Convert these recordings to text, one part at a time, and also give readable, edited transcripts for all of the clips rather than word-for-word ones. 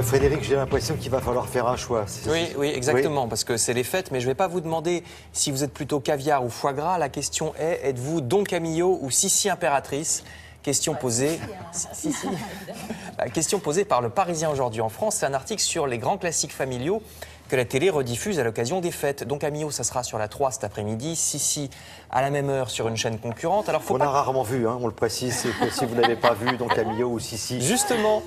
Frédéric, j'ai l'impression qu'il va falloir faire un choix. Oui, exactement, parce que c'est les fêtes, mais je ne vais pas vous demander si vous êtes plutôt caviar ou foie gras. La question est, êtes-vous Don Camillo ou Sissi impératrice? Question posée. Question posée par Le Parisien aujourd'hui en France. C'est un article sur les grands classiques familiaux que la télé rediffuse à l'occasion des fêtes. Don Camillo, ça sera sur la 3 cet après-midi. Sissi, à la même heure, sur une chaîne concurrente. Alors, on a rarement vu, hein, on le précise, que si vous n'avez pas vu Don Camillo ou Sissi. Justement,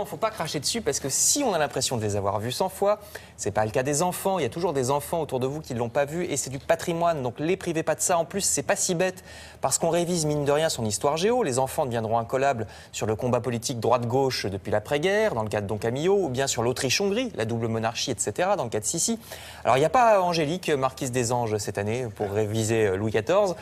faut pas cracher dessus, parce que si on a l'impression de les avoir vus 100 fois, c'est pas le cas des enfants. Il y a toujours des enfants autour de vous qui ne l'ont pas vu, et c'est du patrimoine, donc les privez pas de ça. En plus, c'est pas si bête, parce qu'on révise mine de rien son histoire géo. Les enfants deviendront incollables sur le combat politique droite-gauche depuis l'après-guerre, dans le cas de Don Camillo, ou bien sur l'Autriche-Hongrie, la double monarchie, etc., dans le cas de Sissi. Alors, il n'y a pas Angélique, marquise des Anges, cette année, pour réviser Louis XIV.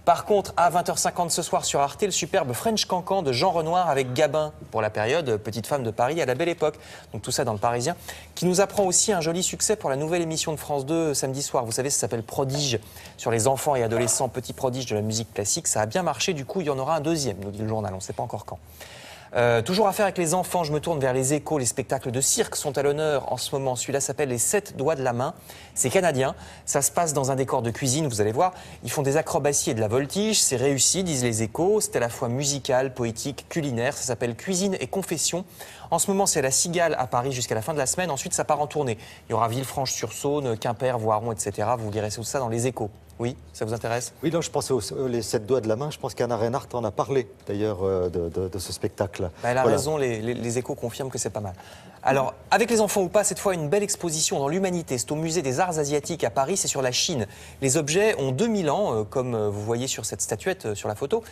Par contre, à 20h50 ce soir sur Arte, le superbe French Cancan de Jean Renoir avec Gabin, pour la période Petite femme de Paris à la Belle Époque. Donc tout ça dans Le Parisien, qui nous apprend aussi un joli succès pour la nouvelle émission de France 2 samedi soir. Vous savez, ça s'appelle Prodige, sur les enfants et adolescents petits prodiges de la musique classique. Ça a bien marché, du coup il y en aura un deuxième, nous dit le journal, on ne sait pas encore quand. Toujours à faire avec les enfants, je me tourne vers les Échos. Les spectacles de cirque sont à l'honneur en ce moment. Celui-là s'appelle Les 7 doigts de la main. C'est canadien. Ça se passe dans un décor de cuisine, vous allez voir. Ils font des acrobaties et de la voltige. C'est réussi, disent les Échos. C'est à la fois musical, poétique, culinaire. Ça s'appelle Cuisine et Confession. En ce moment, c'est à la Cigale à Paris jusqu'à la fin de la semaine. Ensuite, ça part en tournée. Il y aura Villefranche-sur-Saône, Quimper, Voiron, etc. Vous lirez tout ça dans les Échos. Oui, ça vous intéresse? Oui, non, je pensais aux les 7 doigts de la main. Je pense qu'Anna Reinhardt en a parlé, d'ailleurs, de ce spectacle. Elle a raison, les Échos confirment que c'est pas mal. Alors, avec les enfants ou pas, cette fois, une belle exposition dans l'humanité. C'est au musée des Arts Asiatiques à Paris, c'est sur la Chine. Les objets ont 2000 ans, comme vous voyez sur cette statuette, sur la photo.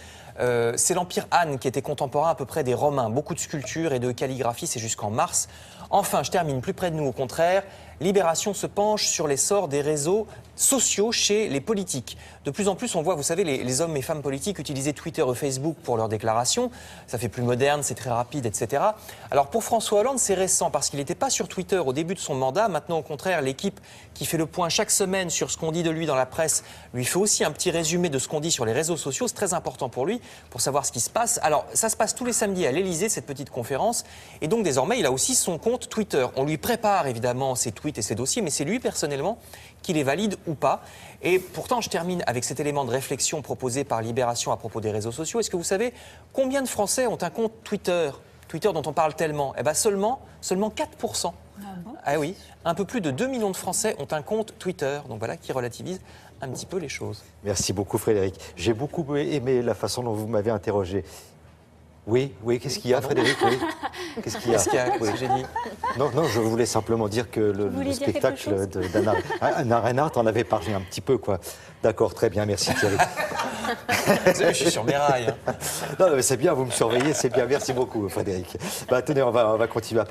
C'est l'Empire Han qui était contemporain à peu près des Romains. Beaucoup de sculptures et de calligraphie, c'est jusqu'en mars. Enfin, je termine plus près de nous, au contraire. Libération se penche sur l'essor des réseaux sociaux chez les politiques. De plus en plus, on voit, vous savez, les hommes et femmes politiques utiliser Twitter ou Facebook pour leurs déclarations. Ça fait plus moderne, c'est très rapide, etc. Alors pour François Hollande, c'est récent parce qu'il n'était pas sur Twitter au début de son mandat. Maintenant, au contraire, l'équipe qui fait le point chaque semaine sur ce qu'on dit de lui dans la presse lui fait aussi un petit résumé de ce qu'on dit sur les réseaux sociaux. C'est très important pour lui, pour savoir ce qui se passe. Alors, ça se passe tous les samedis à l'Élysée, cette petite conférence. Et donc, désormais, il a aussi son compte Twitter. On lui prépare évidemment ses tweets et ses dossiers, mais c'est lui personnellement qui les valide ou pas. Et pourtant, je termine avec cet élément de réflexion proposé par Libération à propos des réseaux sociaux. Est-ce que vous savez combien de Français ont un compte Twitter dont on parle tellement? Eh bien, seulement 4%. Ah bon? Ah oui, un peu plus de 2 millions de Français ont un compte Twitter. Donc voilà, qui relativise un petit peu les choses. Merci beaucoup, Frédéric. J'ai beaucoup aimé la façon dont vous m'avez interrogé. Oui, qu'est-ce qu'il y a, Frédéric? Oui. Qu'est-ce qu'il y a? Qu'est-ce que j'ai dit? Non, je voulais simplement dire que le spectacle d'Anna Reinhardt en avait parlé un petit peu, quoi. D'accord, très bien, merci Thierry. Je suis sur mes rails. Non, mais c'est bien, vous me surveillez, c'est bien. Merci beaucoup, Frédéric. Tenez, on va continuer à parler.